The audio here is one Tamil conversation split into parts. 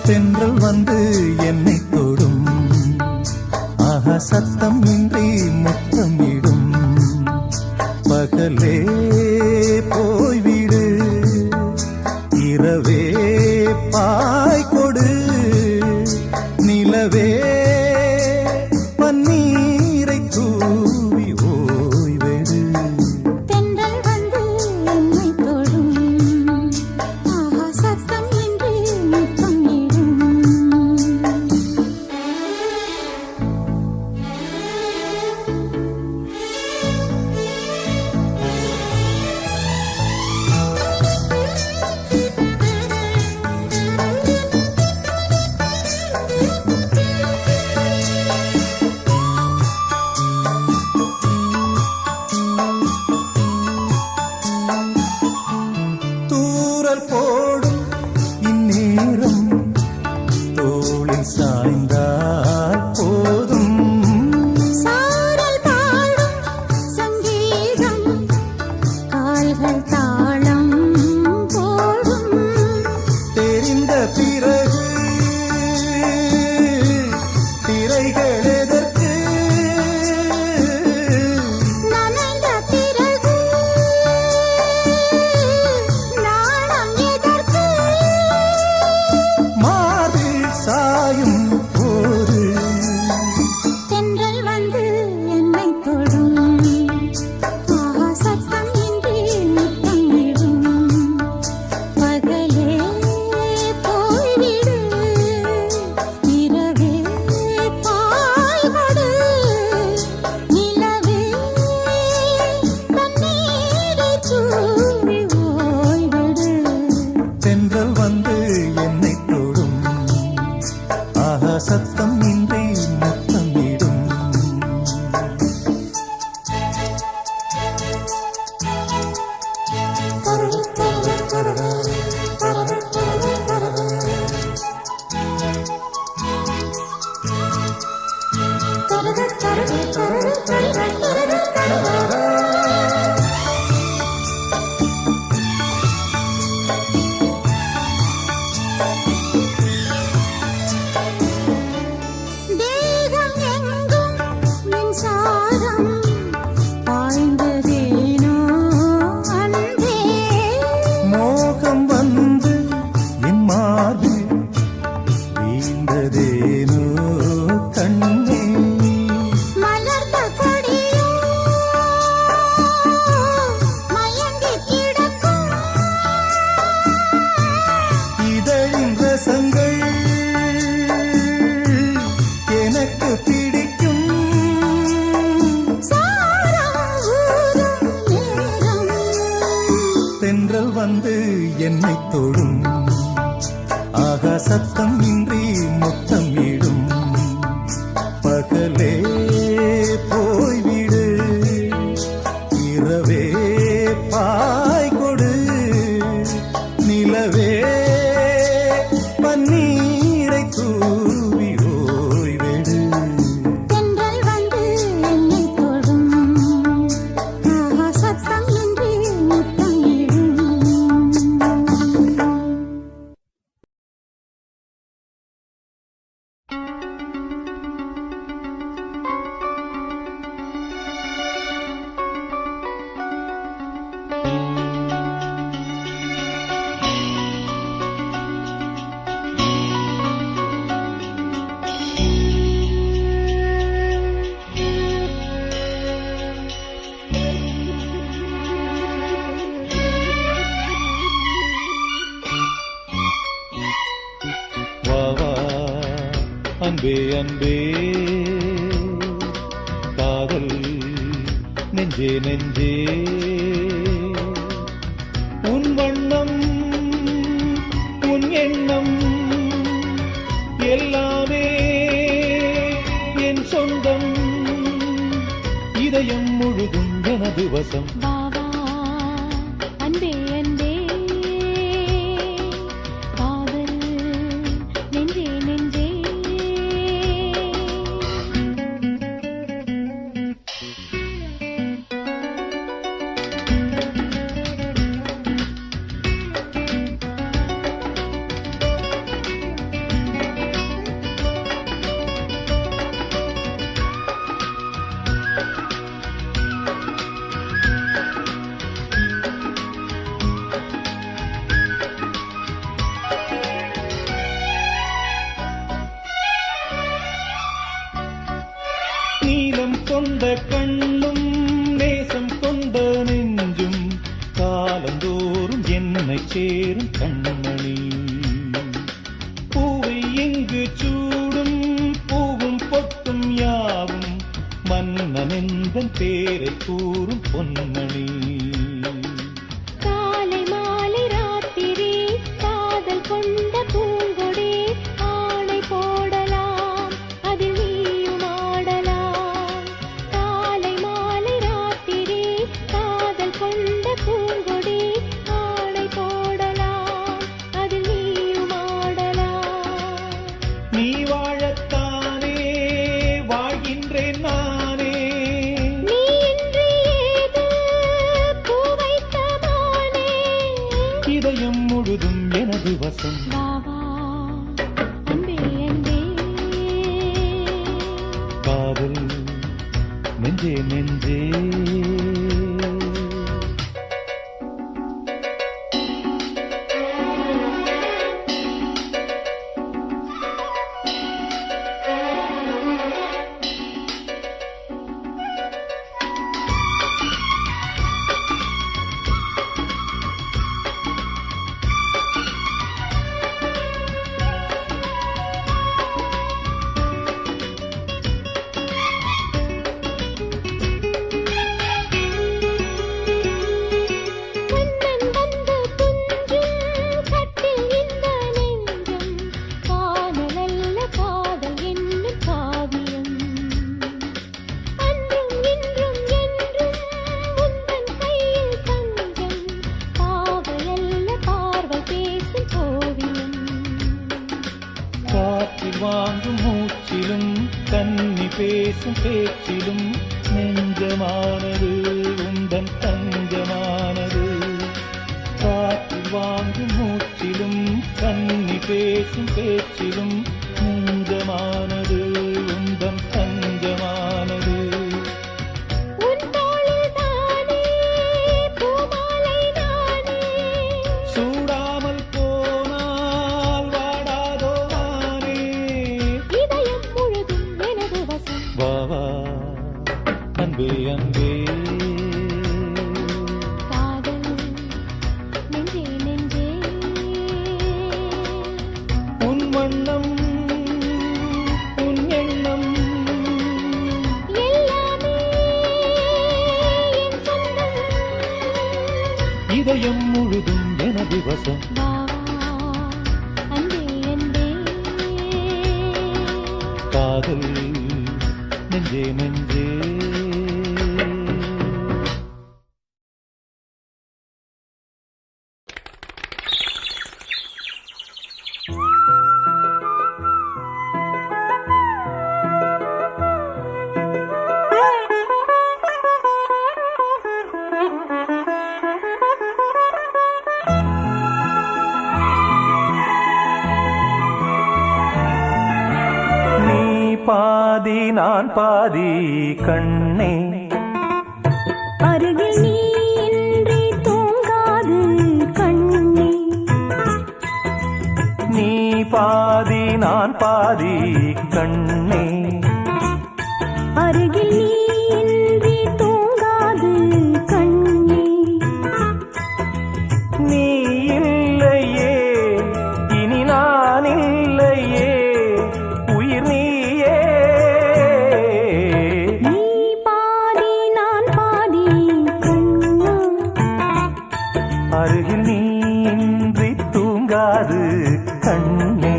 தென்றல் வந்து என்னை தொடும், ஆஹா சத்தம் இன்றி முத்தமிடும். பகலே போய்விடு, இரவே பாய் கொடு, நிலவே பன்னீரை தூவி ஓய்வெடு. தென்றல் வந்து என்னை தொடும், ஆஹா சத்தம் இன்றி முத்தமிடும். தூறல் போடும் இந்நேரம் தோளில் சாய்ந்தால் போதும். சாரல் பாடும் சங்கீதம், கால்கள் தாளம் போடும். தெரிந்த பிறகு திரைகள் எதற்கு, நனைந்த பிறகு நாணம் எதற்கு? மார்பில் சாயும் போது தென்றல் வந்து என்னை தொடும், ஆஹா சத்தம் இன்றி முத்தமிடும். பகலே போய்விடு, இரவே பாய் கொடு, நிலவே தண்ணீரை தூவி ஓய்விடு. தென்றல் வந்து என்னை தொடும், ஆஹா சத்தம் இன்றி முத்தமிடும். தேகம் எங்கும் மின்சாரம் பாய்ந்ததேனோ அன்பே. மோகம் வந்து என் மார்பில் வீழ்ந்ததேனோ கண்ணே. மலர்ந்த கொடியோ மயங்கி கிடக்கும், இதழின் ரசங்கள் எனக்கு பிடிக்கும். சாரம் ஊறும் நேரம். தென்றல் வந்து என்னை தொடும், ஆகா சத்தம் இன்றி முத்தமிடும். பகலே போய்விடு, இரவே பாய் கொடு, நிலவே பன்னீரை தூவி ஓய்வெடு. தென்றல் வந்து என்னை தொடும், ஆஹா சத்தம் இன்றி முத்தமிடும். வா வா அன்பே அன்பே, காதல் நெஞ்சே நெஞ்சே, உன் வண்ணம் உன் எண்ணம் எல்லாமே என் சொந்தம். இதயம் முழுதும் எனது வசம். வா வா அன்பே அன்பே, காதல் நெஞ்சே நெஞ்சே. கொண்ட கண்ணும் நேசம் கொண்ட நெஞ்சும் காலந்தோறும் என்னை சேரும் கண்மணி. பூவை இங்கு சூடும் பூவும் பொட்டும் யாவும் மன்னனெந்தன் பேரை கூறும் பொன்மணி. காலை மாலை ராத்திரி காதல் கொண்ட பூங்கொடி ஆணை போடலாம் அதில் நீயும் ஆடலாம். காலை மாலை ராத்திரி காதல் கொண்ட பூங்கொடி ஆணை போடலாம் அதில் நீயும் ஆடலாம். நீ வாழத்தானே வாழ்கின்றேன் நானே. நீ இன்றி ஏது பூ வைத்த மானே. இதயம் முழுதும் எனது வசம். வா வா அன்பே அன்பே. காதல் நெஞ்சே நெஞ்சே. கண்ணன் வந்து துஞ்சும் கட்டில் இந்த நெஞ்சம் காணலல்ல காதல் என்னும் காவியம். அன்றும் இன்றும் என்றும் உந்தன் கையில் தஞ்சம் பாவையல்ல பார்வை பேசும் கோவியம். காற்றில் வாங்கும் மூச்சிலும் கன்னி பேசும் பேச்சிலும் நெஞ்சமானது உந்தன் தஞ்சமானது. காற்றில் வாங்கும் மூச்சிலும் கன்னி பேசும் பேச்சிலும் நெஞ்சமானது உந்தன் தஞ்சமானது. உன் தோளில் தானே பூமாலை நானே. சூடாமல் போனால் வாடாதோ வானே. இதயம் முழுதும் எனது வசம். வா வா அன்பே அன்பே. காதல் நெஞ்சே நெஞ்சே. உன் வண்ணம் உன் எண்ணம் எல்லாமே என் சொந்தம். இதயம் முழுதும் எனது வசம். வா வா அன்பே அன்பே. காதல் நெஞ்சே நெஞ்சே. நீ பாதி நான் பாதி கண்ணே. அருகில் நீ இன்றி தூங்காது கண்ணே. நீ பாதி நான் பாதி கண்ணே. அருகில் நீ இன்றி தூங்காது கண்ணே. நீ இல்லையே இனி நான் இல்லையே உயிர் நீயே. நீ பாதி நான் பாதி கண்ணா. அருகில் நீ இன்றி தூங்காது கண்ணே.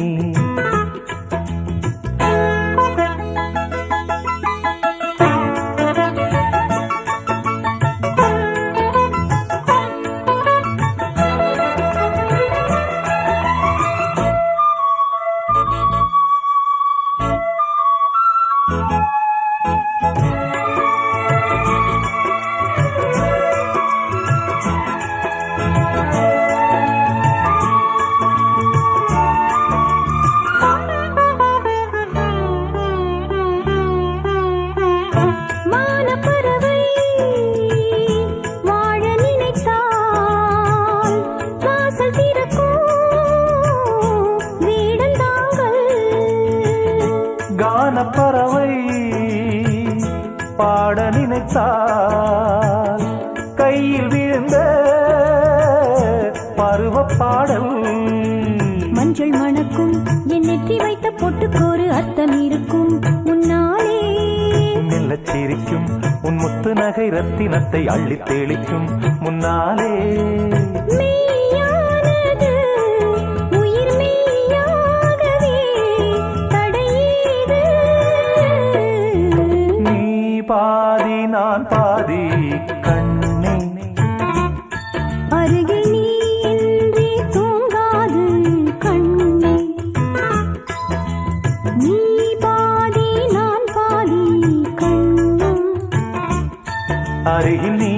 பாட நினைத்தால் கையில் விழுந்த பருவ பாடல். மஞ்சள் மணக்கும் என் நெற்றி வைத்த பொட்டுக்கோரு அர்த்தம் இருக்கும் முன்னாலே. மெல்லச் சிரிக்கும் உன் முத்து நகை ரத்தினத்தை அள்ளித் தெளிக்கும் முன்னாலே. மெய்யானது உயிர் மெய்யாகவே தடையேது. நீ பாதி நான் பாதி கண்ணே. அருகில் நீ இன்றி தூங்காது கண்ணே. நீ பாதி நான் பாதி கண்ணா. அருகில் நீ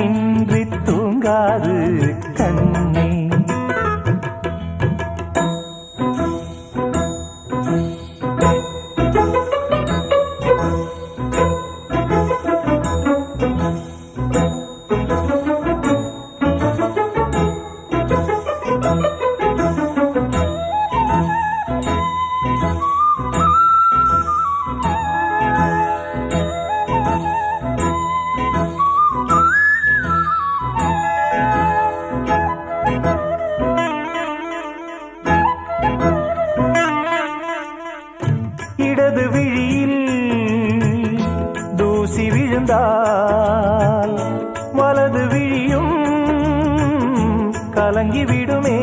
இன்றி தூங்காது கண்ணே. இடது விழியில் தூசி விழுந்தால் வலது விழியும் கலங்கி விடுமே.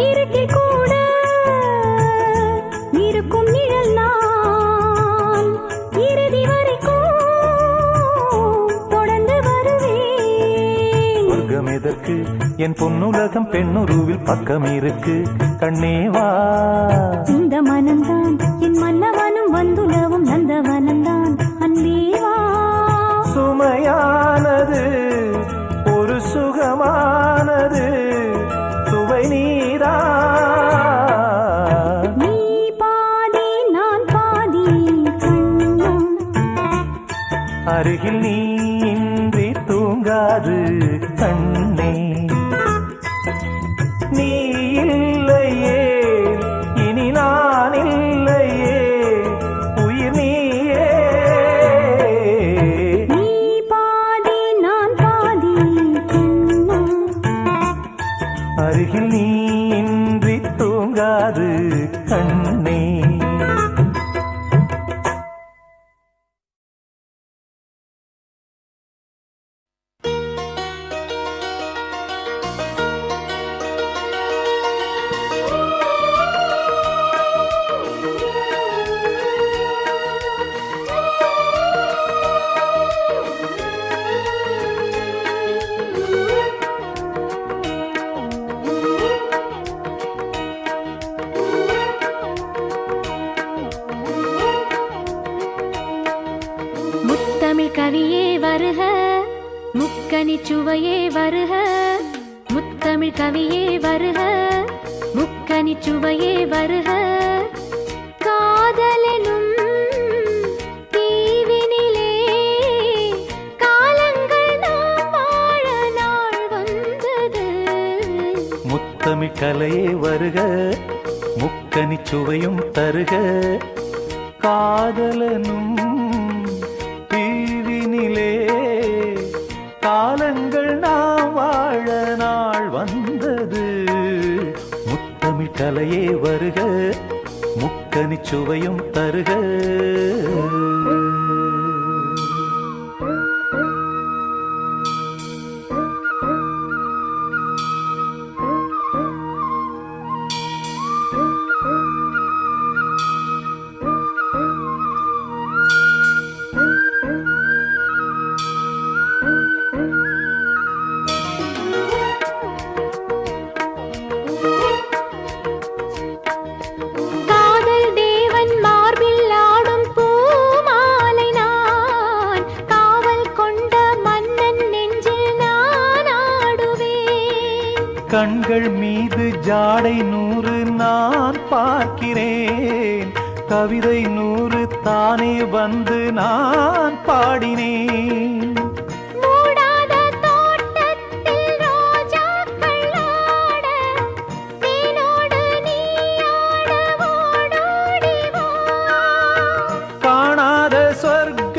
இருட்டில் கூட இருக்கும் நிழல் நான் இறுதி வரைக்கும் தொடர்ந்து வருவேன். சொர்க்கம் எதற்கு என் பொன்னுலகம் பெண்ணுருவில் பக்கம் இருக்கு கண்ணேவா. இந்த மனம்தான் என் மன்னவனும் வந்துலவும் நந்தவனம்தான் அன்பேவா. சுமையானது ஒரு சுகமானது சுவை நீரா. நீ பாதி நான் பாதி கண்ணா. அருகில் நீ இன்றி தூங்காது கண்ணே. நீ இல்லையே இனி நான் இல்லையே உயிர் நீயே. நீ பாதி நான் பாதி கண்ணா. அருகில் நீ இன்றி தூங்காது கண்ணே. முத்தமிழ் கவியே வருக முக்கனி சுவையே வருக. முத்தமிழ் கவியே வருக முக்கனி சுவையே வருக. காதலெனும் தீவினிலே காலங்கள் நாம் வாழ நாள் வந்தது. முத்தமிழ் கலையே வருக முக்கனி சுவையும் தருக. காதலனும் தீவினிலே காலங்கள் நாம் வாழ நாள் வந்தது. முத்தமிழ் கலையே வருக முக்கனி சுவையும் தருக. காதல் தேவன் மார்பில் ஆடும் பூமாலை நான். காவல் கொண்ட மன்னன் நெஞ்சில் நான் ஆடுவேன். கண்கள் மீது ஜாடை 100 நான் பார்க்கிறேன். கவிதை 100 தானே வந்து நான் பாடினேன். மூடாத தோட்டத்தில் ரோஜாக்கள் ஆட, தேனோடு நீ ஆட ஓடோடி வா. காணாத சொர்க்க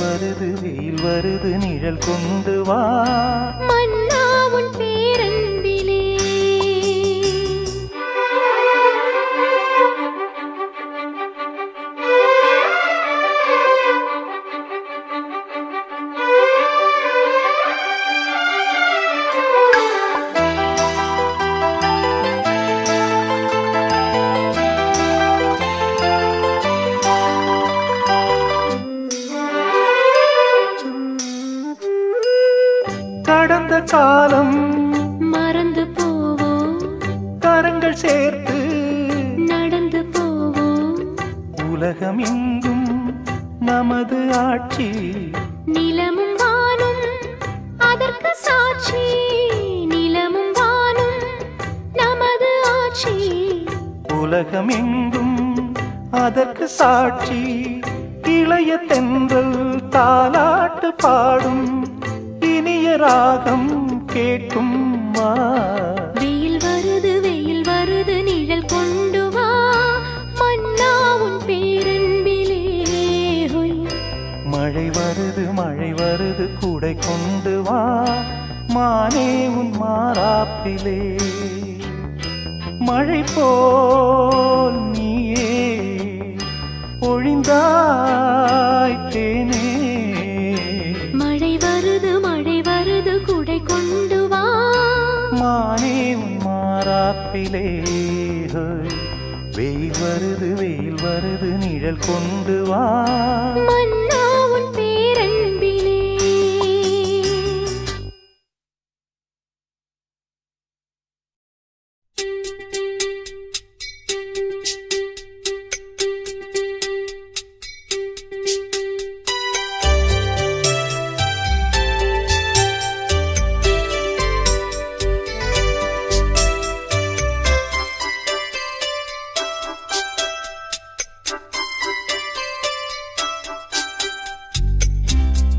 வருது வெயில் வருது நிழல் கொண்டு வா மன்னா உன் பேரன்பிலே. கடந்த காலம் மறந்து போவோம், கரங்கள் சேர்த்து நடந்து போவோம். உலகம் எங்கும் நமது ஆட்சி, நிலமும் வானும் அதற்கு சாட்சி. நிலமும் வானும் நமது ஆட்சி. உலகம் எங்கும் அதற்கு சாட்சி. இளைய தென்றல் தாலாட்டு பாடும் இனிய ராகம் கேட்கும் வா. வெயில் வருது நிழல் கொண்டு வா மன்னா உன் பேரன்பிலே. ஹொய். மழை வருது கூடை கொண்டு வா மானே உன் மாறாப்பிலே. மழை போல் நீயே பொழிந்தாய் தேனே. மழை வருது குடை கொண்டு வா மானே உன் மாறாப்பிலே. வெயில் வருது நிழல் கொண்டு வா மன்னா உன் பேரன்பிலே.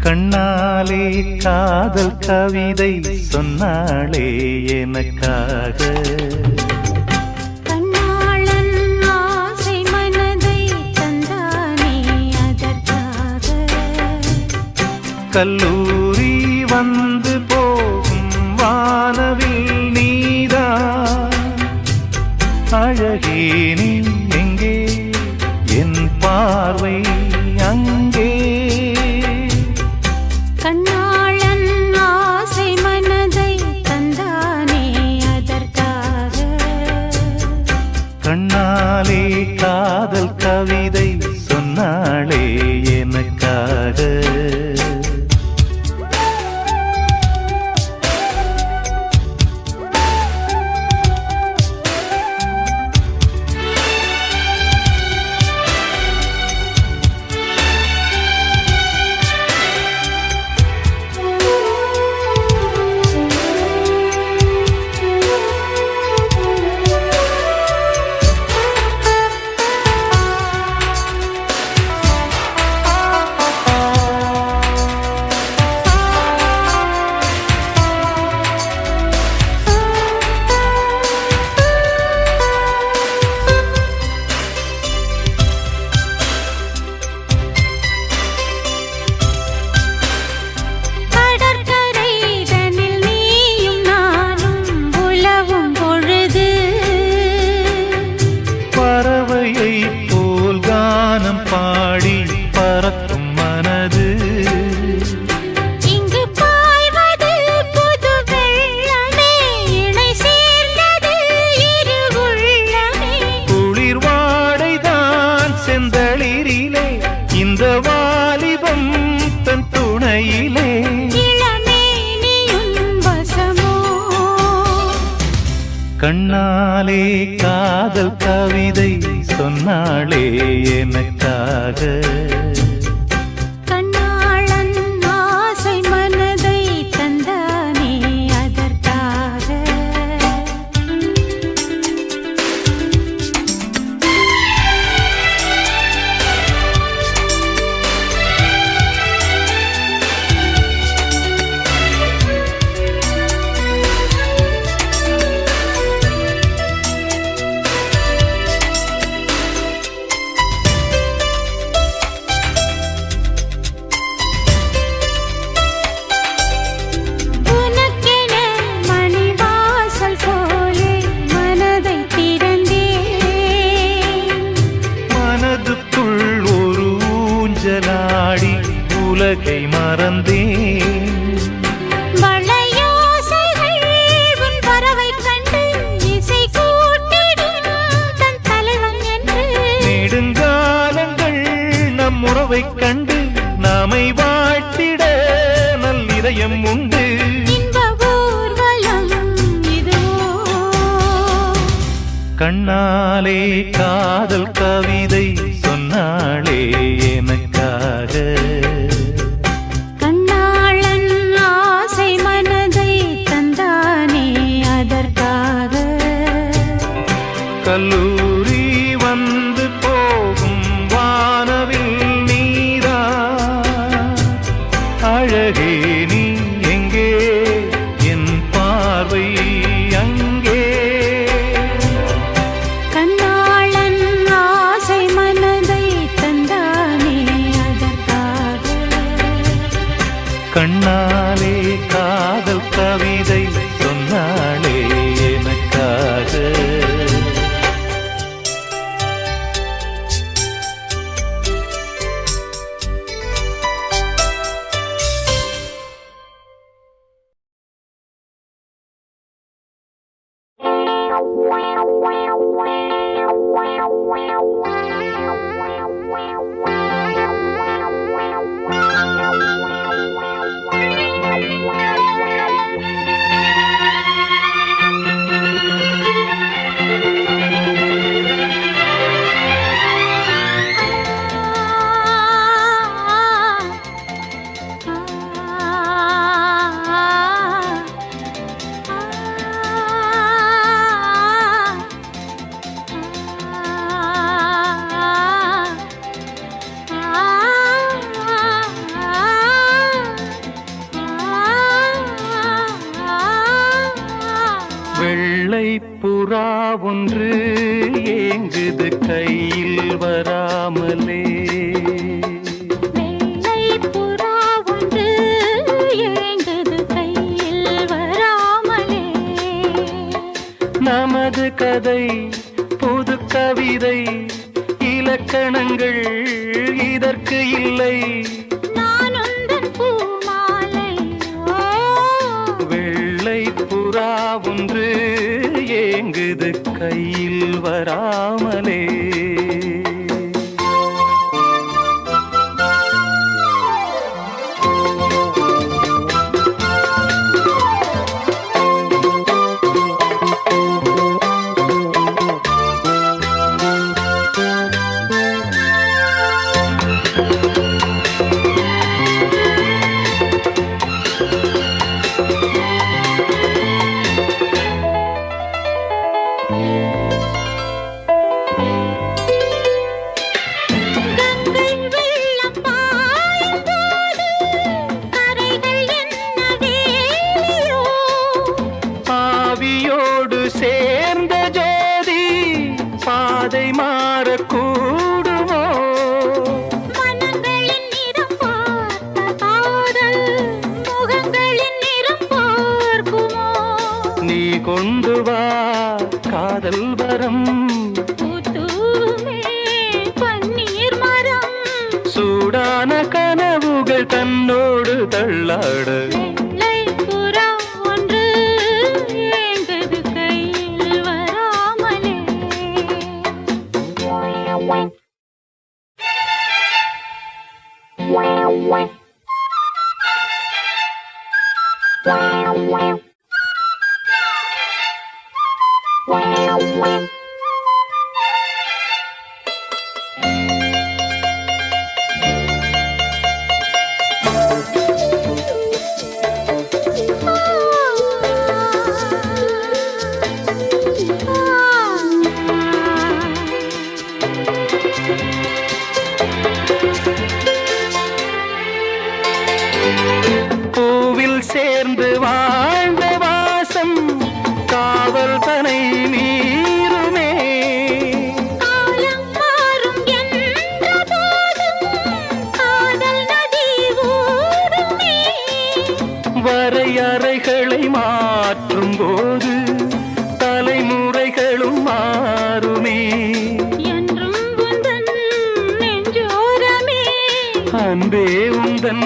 கண்ணாலே காதல் கவிதை சொன்னாளே எனக்காக. கண்ணாளன் ஆசை மனதை தந்தானே அதற்காக. கல்லூரி வந்து போகும் வானவில் நீதான் அழகே. நீ எங்கே என் பார்வை அங்கே. கண்ணாளன் ஆசை மனதை தந்தானே அதற்காக. கண்ணாலே காதல் கவிதை சொன்னாளே எனக்காக. கண்ணாலே காதல் கவிதை சொன்னாளே எனக்காக. கண்ணாளன் ஆசை மனதை தந்தானே அதற்காக. மறந்தேன். வளையோசைகள் உன் பறவை கண்டு இசை கூட்டிடும் தன் தலைவன் என்று. நெடுங்காலங்கள் நம் உறவை கண்டு நாமை வாழ்த்திட நல்லிதயம் உண்டு. இன்ப ஊர்வலம் இதுவோ. கண்ணாலே காதல் கவிதை சொன்னாளே எனக்காக. கண்ணாளன் ஆசை மனதை தந்தானே அதற்காக. கல்லூரி வந்து போகும் வானவில் நீரா அழகே நீ எங்கே என் பார்வை அங்கே. கண்ணாளன் ஆசை மனதை தந்தானே அதற்காக. கண்ணாலே காதல் கவிதை சொன்னாளே எனக்காக. வெள்ளை புறா ஒன்று ஏங்குது கையில் வராமலே. வெள்ளை புறா ஒன்று ஏங்குது கையில் வராமலே. நமது கதை புது கவிதை இலக்கணங்கள் இதற்கு இல்லை. நான் உந்தன் பூமாலை. வெள்ளை புறா ஒன்று ஏங்குது கையில் வராமலே. கங்கை வெள்ளம் பாயும் போது கரைகள் என்ன வேலியோ. ஆவியோடு சேர்ந்த ஜோதி பாதை மாறக்கூடுமோ. மனங்களின் நிறம் பார்த்த காதல் முகங்களின் நிறம் பார்க்குமோ. நீ கொண்டு வா காதல் வரம் பூத்தூமே பன்னீர் மரம். சூடான கனவுகள் தன்னோடு தள்ளாட. வெள்ளை புறா ஒன்று ஏங்குது கையில் வராமலே. பூவில் சேர்ந்து வாழ்ந்த வாசம் காவல் தனை மீறுமே. காலம் மாறும் என்ற போதும் காதல் நதி ஊறுமே. வரையறைகளை மாற்றும் போது தலைமுறைகளும் மாறுமே. என்றும் உந்தன் நெஞ்சோரமே அன்பே உந்தன்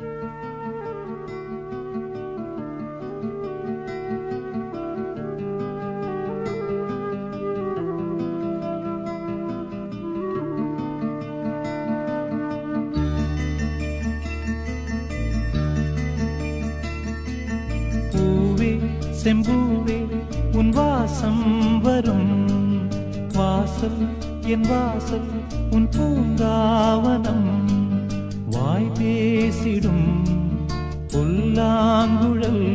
செம்பூவே உன் வாசம் வரும் வாசல் என் வாசல் உன் பூங்காவனம் வாய் பேசிடும் புல்லாங்குழல்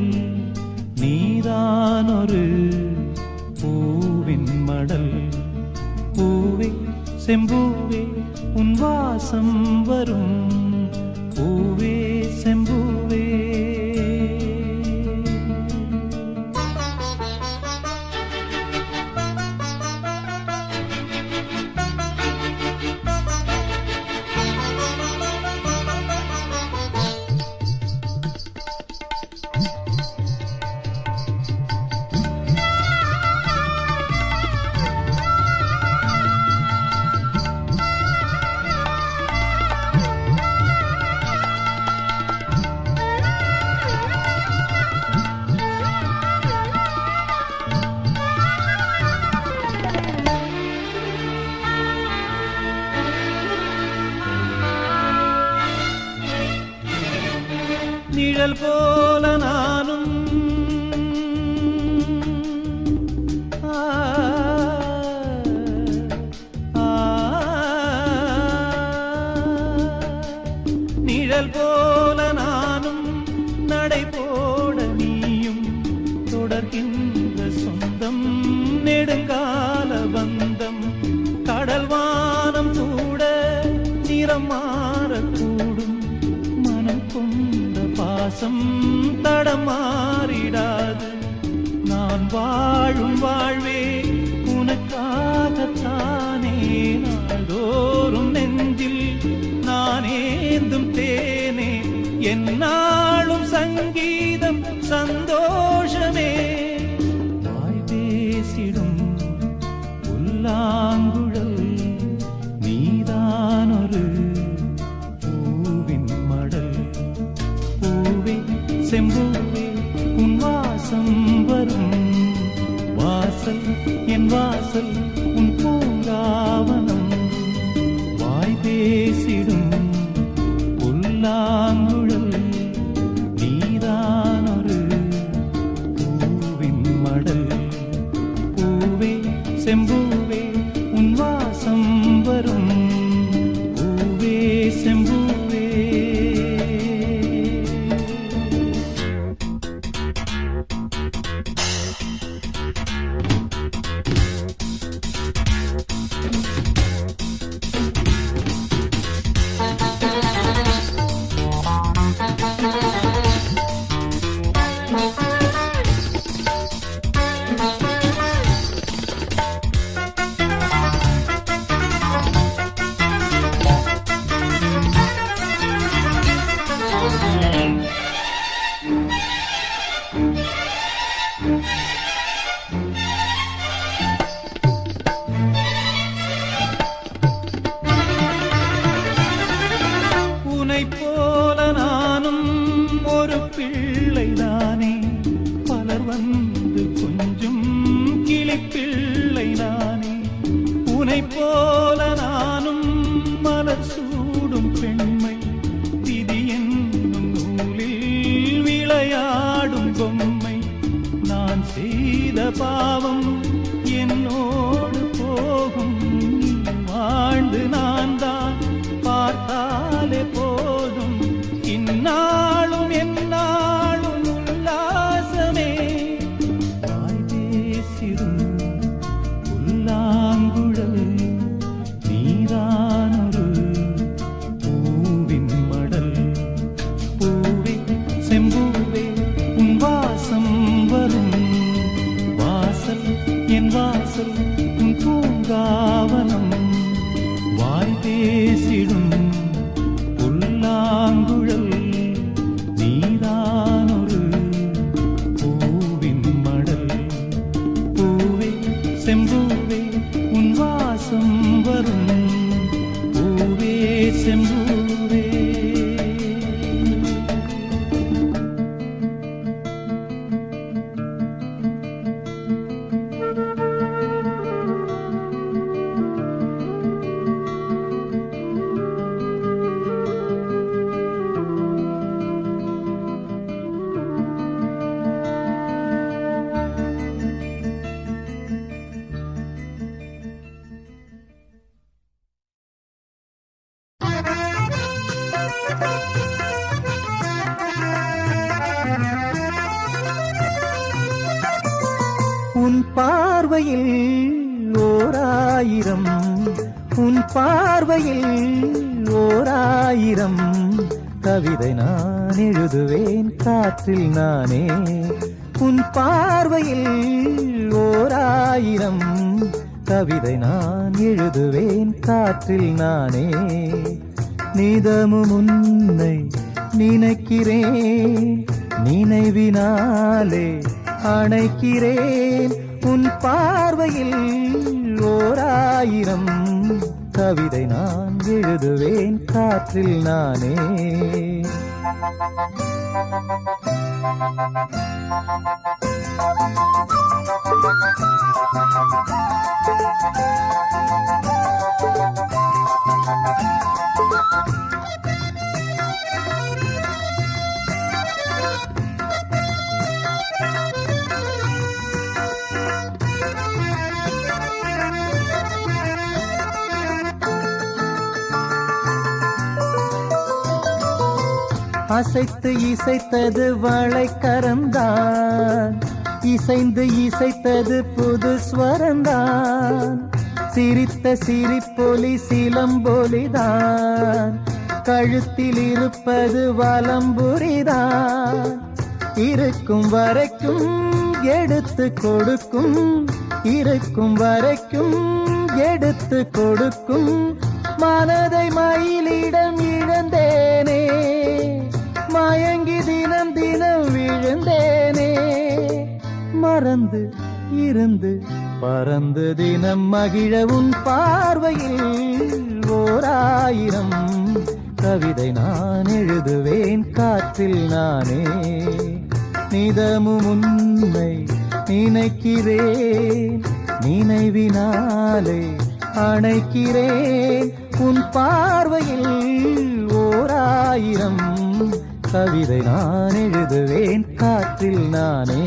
நீதானொரு பூவின் மடல் பூவே செம்பூவே உன் வாசம் வரும் பூவே செம்பூவே நிழல் போல நானும் நிழல் போல நானும் நடை போட நீயும் தொடர்கின்ற சொந்தம் நெடுங்கால பந்தம் கடல் வானம் கூட நிறம் மாறக்கூடும் மனம் கொண்ட பாசம் தடமாறிடாது நான் வாழும் வாழ்வே உனக்காகத்தானே நாள்தோறும் நெஞ்சில் நான் ஏந்தும் தேனே என்னாலும் சங்கீதம் சந்தோஷமே வாய் பேசிடும் புல்லாங்குழல் நீதானொரு பூவின் மடல் பூவே செம்பூவே உன் வாசம் வரும் வாசல் என் வாசல் உன் பூங்காவனம் வாய் பேசிடும் புல்லாங்குழல் நீதானொரு பூவின் மடல் பூவே செம்பூவே உன் வாசம் வரும் பூவே செம்பூவே உனைப் போல நானும் ஒரு பிள்ளைதானே பலர் வந்து கொஞ்சம் கிளிப்பிள்ளை நானே உனைப் போல நானும் மலர் சூடும் பெண்மை விதி என்னும் நூலில் விளையாடும் பொம்மை நான் செய்த பாவம் என்னோடு போகும் நீ வாழ்ந்து நான் தான் பார்த்தாலே போதும் இந்நாளும் எந்நாளும் உல்லாசமே வாய் பேசிடும் புல்லாங்குழல் உன் பார்வையில் ஓராயிரம், உன் பார்வையில் ஓராயிரம் கவிதை நான் எழுதுவேன் காற்றில் நானே. உன் பார்வையில் ஓராயிரம் கவிதை நான் எழுதுவேன் காற்றில் நானே. நிதமும் உன்னை நினைக்கிறேன், நினைவினாலே அணைக்கிறேன். உன் பார்வையில் ஓராயிரம் கவிதை நான் எழுதுவேன் காற்றில் நானே. அசைத்து இசைத்தது வளைக்கரந்தான், இசைந்து இசைத்தது புது ஸ்வரந்தான். சிரித்த சிரிப்பொலி சிலம்பொலிதான், கழுத்தில் இருப்பது வலம்புரிதான். இருக்கும் வரைக்கும் எடுத்து கொடுக்கும், இருக்கும் வரைக்கும் எடுத்து கொடுக்கும். மனதை மயிலிடம் இழந்தேனே, மயங்கி தினம் தினம் விழுந்தேனே. மறந்து இருந்து பறந்து தினம் மகிழ உன் பார்வையில் ஓராயிரம் கவிதை நான் எழுதுவேன் காற்றில் நானே. நிதமும் உன்னை நினைக்கிறேன், நினைவினாலே அணைக்கிறேன். உன் பார்வையில் ஓராயிரம் கவிதை நான் எழுதுவேன் காற்றில் நானே.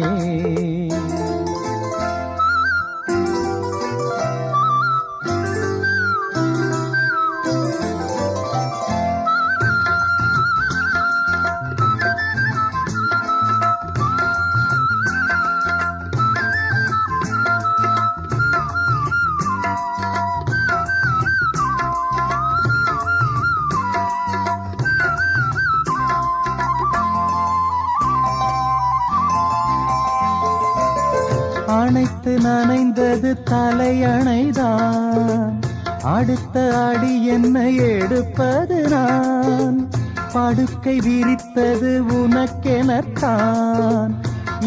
அணைத்து நனைந்தது தலையணைதான், அடுத்த அடி என்னை எடுப்பது நான். படுக்கை விரித்தது உனக்கெனத்தான்,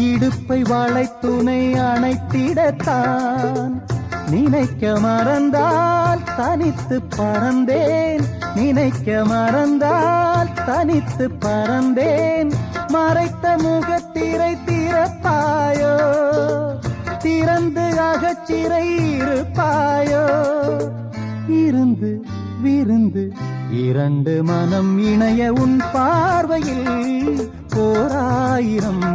இடுப்பை வளைத்துணை அணைத்திடத்தான். நினைக்க மறந்தால் தனித்து பறந்தேன், நினைக்க மறந்தால் தனித்து பறந்தேன். மறைத்த முகத்திரை திறப்பாயோ, திறந்து அகச்சிறை இருப்பாயோ. இருந்து விருந்து இரண்டு மனம் இணைய உன் பார்வையில் ஓராயிரம்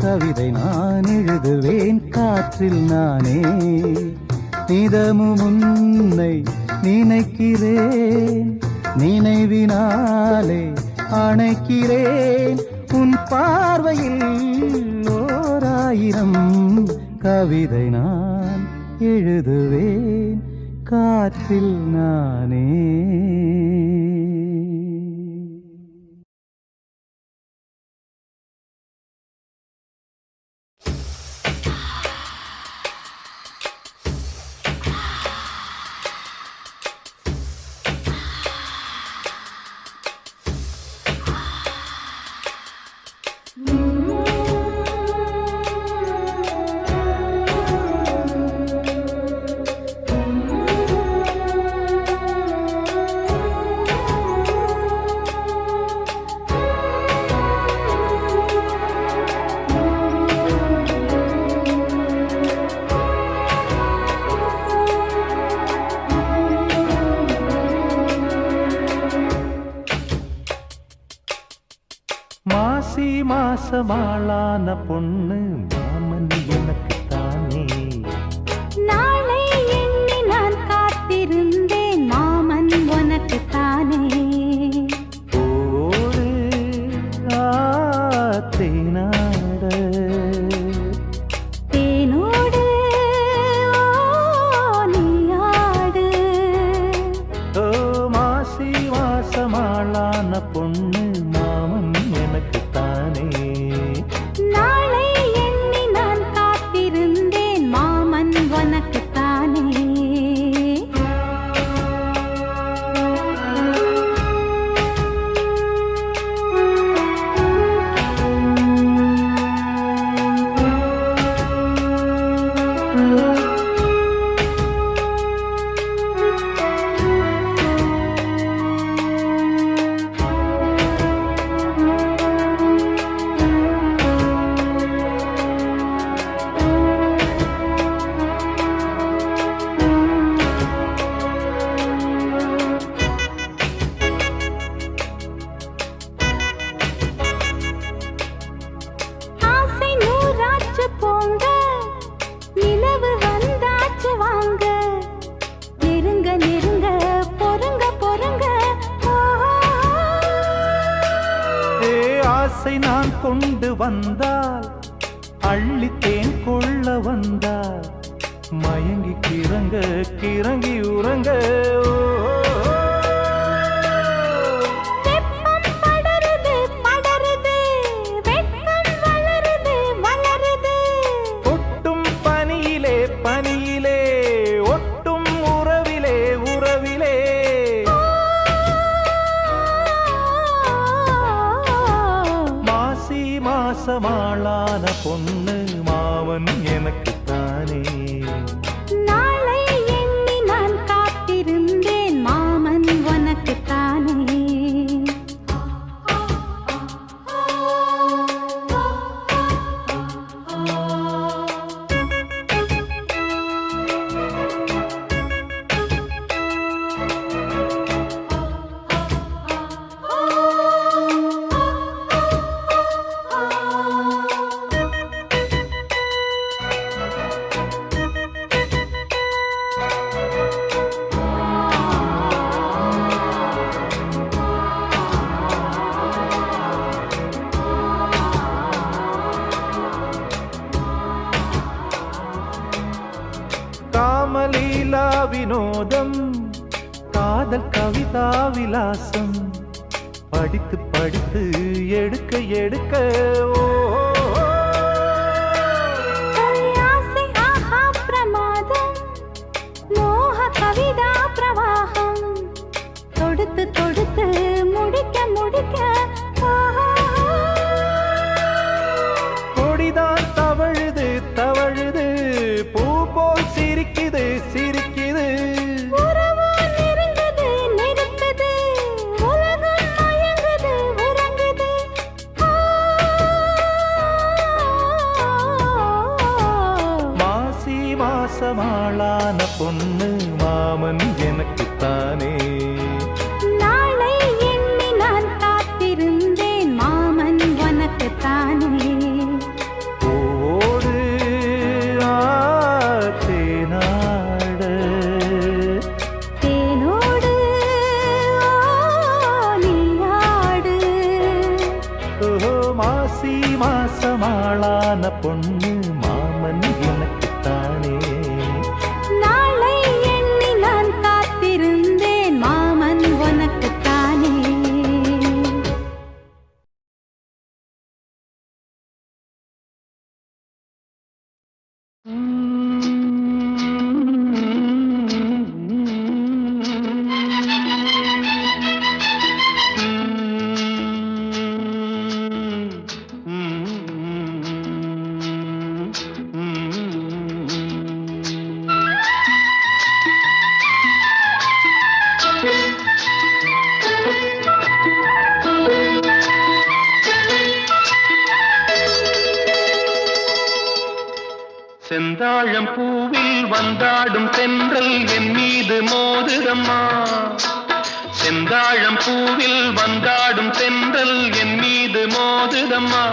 கவிதை நான் எழுதுவேன் காற்றில் நானே. நிதமும் உன்னை நினைக்கிறேன், நினைவினாலே அணைக்கிறேன். உன் பார்வையில் ஓராயிரம் கவிதை நான் எழுதுவேன் காற்றில் நானே. மாசி மாசமாளான பொண்ணு மாமன் எனக்கு தானே. நாளை எண்ணி நான் காத்திருந்தேன், மாமன் உனக்கு தானே. ஓடு ஆத்தேனாட தேனோடு போங்க நிலவு வந்தாச்சு வாங்க நெருங்க நெருங்க பொறுங்க பொறுங்க ஆசை நான் கொண்டு வந்தால் அள்ளித்தேன் கொள்ள வந்தால் மயங்கி கிறங்க கிறங்கி உறங்க வெப்பம் படருது படருது வெப்பம் வளருது வளருது ஒட்டும் பனியிலே பனியிலே ஒட்டும் உறவிலே உறவிலே மாசி மாசமாளான பொண்ணு மாமன் எனக்குத்தானே நாளை எண்ணி நான் காத்திருந்தேன் மாமன் உனக்குத்தானே காமலீலா வினோதம் காதல் கவிதா விலாசம் படித்து படித்து எடுக்க எடுக்க ஓ ஆசை ஆஹா பிரமாதம் மோக கவிதா பிரவாகம் தொடுத்து தொடுத்து முடிக்க முடிக்க கொடிதான் தவழுது தவழுது பூ போல் சிரிக்குது சிரிக்குது உறவோ நெருங்குது நெருக்குது உலகம் மயங்குது உறங்குது மாசி மாசமாளான பொண்ணு மாமன் எனக்குத்தானே நாளை எண்ணி நான் காத்திருந்தேன் மாமன் உனக்குத்தானே ஓடு தேனாட தேனோடு நீயாடு மாசி மாசமாளான பொண்ணு மாமன் எனக்குத்தானே நாளை எண்ணி நான் காத்திருந்தேன் மாமன் உனக்குத்தானே செந்தாழம் பூவில் வந்தாடும் தென்றல் என் மீது மோதுதம்மா செந்தாழம் பூவில் வந்தாடும் தென்றல் என் மீது மோதுதம்மா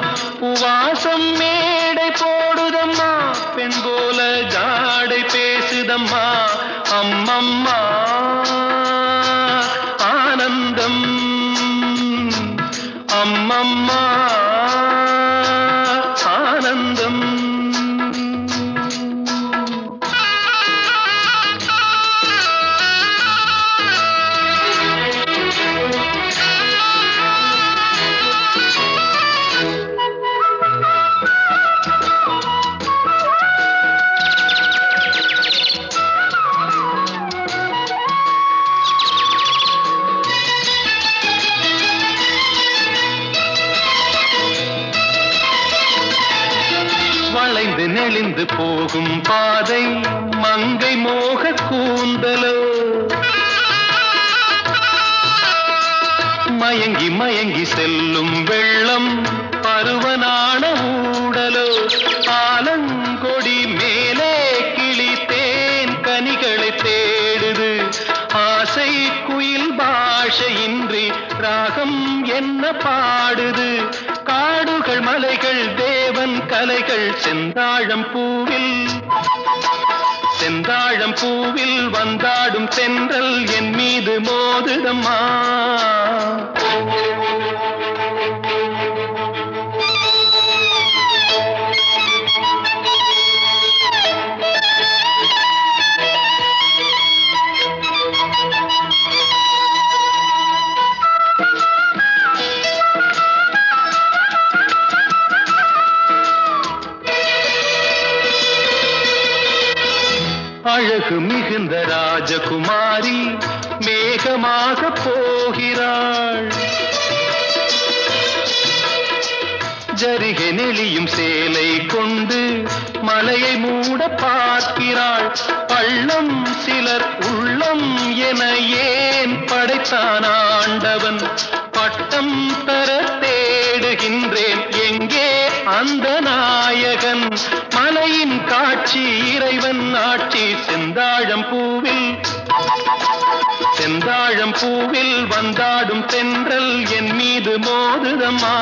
பூவாசம் மேடை போடுதம்மா பெண் போல ஜாடை பேசுதம்மா அம்மம்மா ஆனந்தம் அம்மம்மா ஆனந்தம் வளைந்து நெளிந்து போகும் பாதை மங்கை மோக கூந்தலோ மயங்கி மயங்கி செல்லும் வெள்ளம் பருவனான ஊடலோ ஆலங்கொடி மேலே கிளி தேன் கனிகளை தேடுது ஆசை குயில் பாஷையின்றி ராகம் என்ன பாடுது காடுகள் மலைகள் தேவன் அலைகள் செந்தாழம் பூவில் வந்தாடும் தென்றல் என் மீது மோதுதம்மா. அழகு மிகுந்த ராஜகுமாரி மேகமாக போகிறாள். ஜரிகை நெளியும் சேலை கொண்டு மலையை மூட பார்க்கிறாள். பள்ளம் சிலர் உள்ளம் என ஏன் படைத்தான் ஆண்டவன்? பட்டம் தர தேடுகின்றேன், எங்கே அந்த நாயகன்? மலையின் காட்சி இறைவன் ஆட்சி. செந்தாழம் பூவில் வந்தாடும் தென்றல் என் மீது மோதுதம்மா.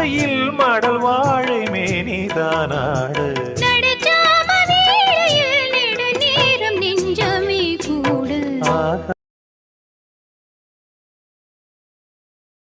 மஞ்சையில் மடல் வாழை மேனிதானாட